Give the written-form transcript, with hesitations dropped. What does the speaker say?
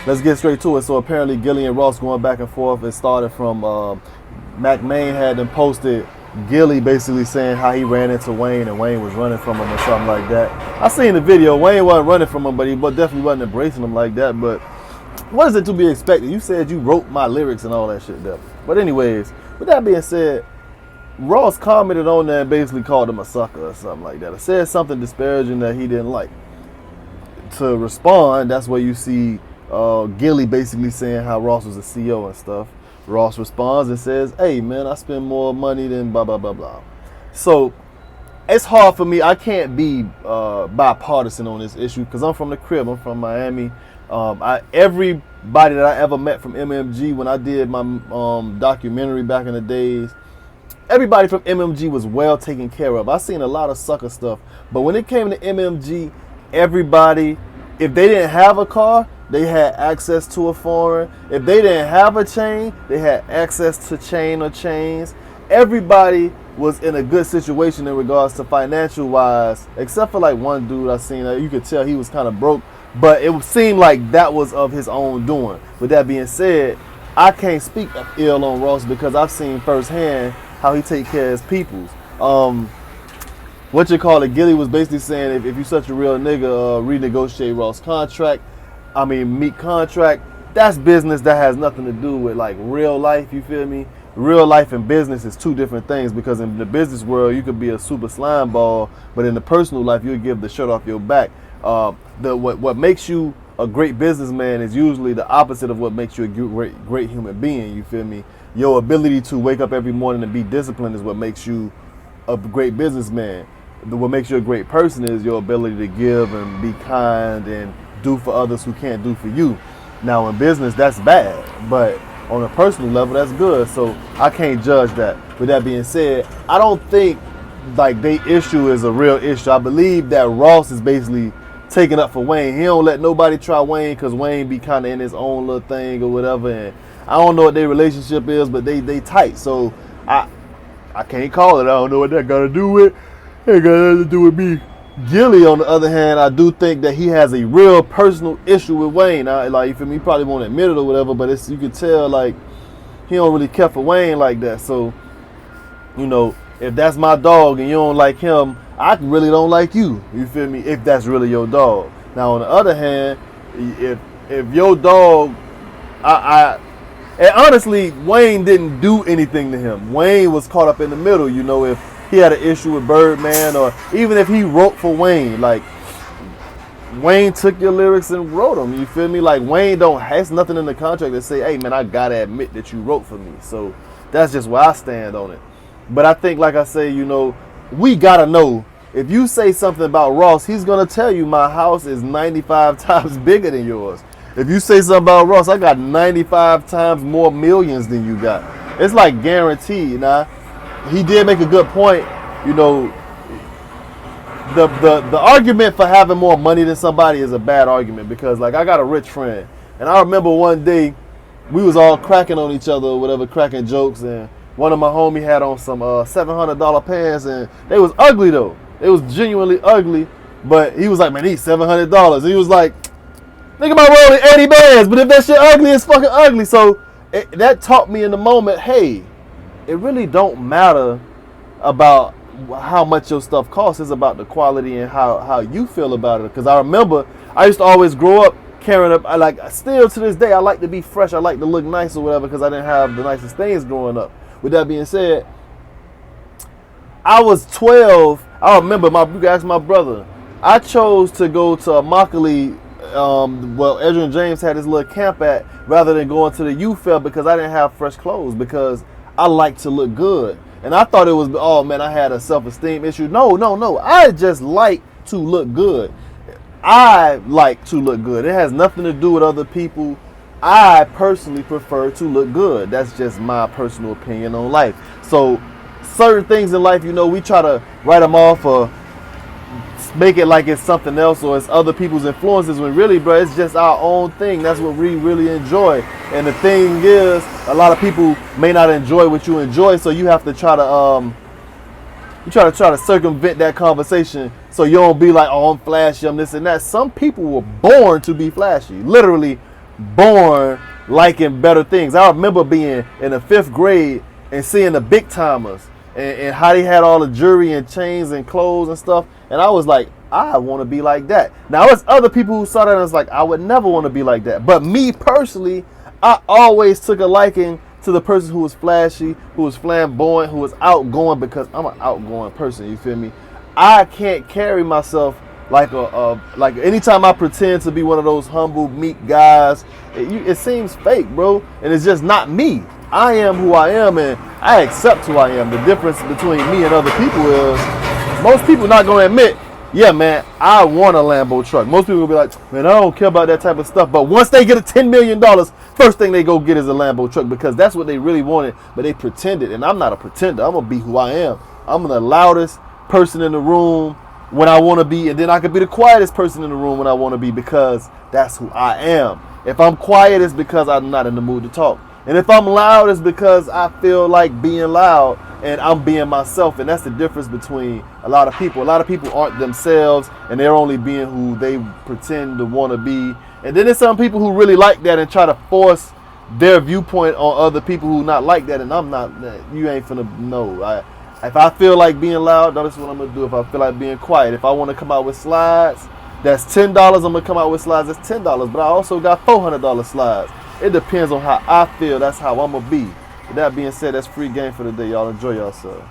let's get straight to it. So apparently Gillie and Ross going back and forth. It started from Mac Main had them posted Gillie basically saying how he ran into Wayne and Wayne was running from him or something like that. I seen the video. Wayne wasn't running from him, but he definitely wasn't embracing him like that. But what is it to be expected? You said you wrote my lyrics and all that shit there. But anyways, with that being said, Ross commented on that and basically called him a sucker or something like that. Or said something disparaging that he didn't like. To respond, that's where you see Gillie basically saying how Ross was a CEO and stuff. Ross responds and says, hey man, I spend more money than blah, blah, blah, blah. So it's hard for me. I can't be bipartisan on this issue because I'm from the crib. I'm from Miami. Everybody that I ever met from MMG when I did my documentary back in the days, everybody from MMG was well taken care of. I seen a lot of sucker stuff. But when it came to MMG, everybody, if they didn't have a car, they had access to a foreign. If they didn't have a chain, they had access to chain or chains. Everybody was in a good situation in regards to financial wise, except for like one dude I seen. You could tell he was kind of broke, but it seemed like that was of his own doing. With that being said, I can't speak ill on Ross because I've seen firsthand how he take care of his peoples. Gillie was basically saying if you're such a real nigga, renegotiate Ross' contract. Meet contract. That's business that has nothing to do with like real life, you feel me? Real life and business is two different things because in the business world, you could be a super slime ball, but in the personal life, you'll give the shirt off your back. What makes you a great businessman is usually the opposite of what makes you a great human being, you feel me? Your ability to wake up every morning and be disciplined is what makes you a great businessman. What makes you a great person is your ability to give and be kind and do for others who can't do for you. Now in business, that's bad, but on a personal level, that's good. So I can't judge that. With that being said, I don't think like they issue is a real issue. I believe that Ross is basically taking up for Wayne. He don't let nobody try Wayne because Wayne be kind of in his own little thing or whatever. And I don't know what their relationship is, but they tight. So I can't call it. I don't know what that got to do with. Ain't got nothing to do with me. Gillie, on the other hand, I do think that he has a real personal issue with Wayne. You feel me? He probably won't admit it or whatever, but you can tell like he don't really care for Wayne like that. So, if that's my dog and you don't like him, I really don't like you. You feel me? If that's really your dog. Now, on the other hand, if your dog, and honestly, Wayne didn't do anything to him. Wayne was caught up in the middle. If he had an issue with Birdman, or even if he wrote for Wayne, like Wayne took your lyrics and wrote them. You feel me? Like Wayne has nothing in the contract that say, hey man, I gotta admit that you wrote for me. So that's just where I stand on it. But I think, like I say, we gotta know if you say something about Ross, he's gonna tell you my house is 95 times bigger than yours. If you say something about Ross, I got 95 times more millions than you got. It's like guaranteed. Now, he did make a good point. The argument for having more money than somebody is a bad argument because, like, I got a rich friend, and I remember one day we was all cracking on each other or whatever, cracking jokes, and one of my homie had on some $700 pants, and they was ugly though. They was genuinely ugly, but he was like, man, these $700. He was like, think about rolling 80 bands, but if that shit ugly, it's fucking ugly. So that taught me in the moment, hey, it really don't matter about how much your stuff costs. It's about the quality and how you feel about it. Because I remember I used to always grow up carrying up, still to this day, I like to be fresh. I like to look nice or whatever because I didn't have the nicest things growing up. With that being said, I was 12. I remember, you can ask my brother. I chose to go to Immokalee, Edrin James had his little camp at, rather than going to the youth fair because I didn't have fresh clothes because I like to look good. And I thought it was, oh man, I had a self-esteem issue. No. I just like to look good. I like to look good. It has nothing to do with other people. I personally prefer to look good. That's just my personal opinion on life. So certain things in life, we try to write them off or make it like it's something else or it's other people's influences when really, bro, it's just our own thing. That's what we really enjoy. And the thing is, a lot of people may not enjoy what you enjoy, so you have to try to circumvent that conversation so you don't be like, oh, I'm flashy, I'm this and that. Some people were born to be flashy. Literally born liking better things. I remember being in the 5th grade and seeing the big timers and how they had all the jewelry and chains and clothes and stuff. And I was like, I want to be like that. Now, there's other people who saw that and was like, I would never want to be like that. But me personally, I always took a liking to the person who was flashy, who was flamboyant, who was outgoing, because I'm an outgoing person, you feel me? I can't carry myself like like anytime I pretend to be one of those humble, meek guys, it seems fake, bro. And it's just not me. I am who I am, and I accept who I am. The difference between me and other people is most people not going to admit, yeah, man, I want a Lambo truck. Most people will be like, man, I don't care about that type of stuff. But once they get a $10 million, first thing they go get is a Lambo truck, because that's what they really wanted, but they pretended. And I'm not a pretender. I'm going to be who I am. I'm the loudest person in the room when I want to be, and then I could be the quietest person in the room when I want to be, because that's who I am. If I'm quiet, it's because I'm not in the mood to talk. And if I'm loud, it's because I feel like being loud and I'm being myself. And that's the difference between a lot of people. A lot of people aren't themselves, and they're only being who they pretend to want to be. And then there's some people who really like that and try to force their viewpoint on other people who not like that. And I'm not, you ain't finna know. If I feel like being loud, that's what I'm going to do. If I feel like being quiet, if I want to come out with slides, that's $10. I'm going to come out with slides, that's $10. But I also got $400 slides. It depends on how I feel. That's how I'm going to be. With that being said, that's free game for the day. Y'all enjoy yourselves.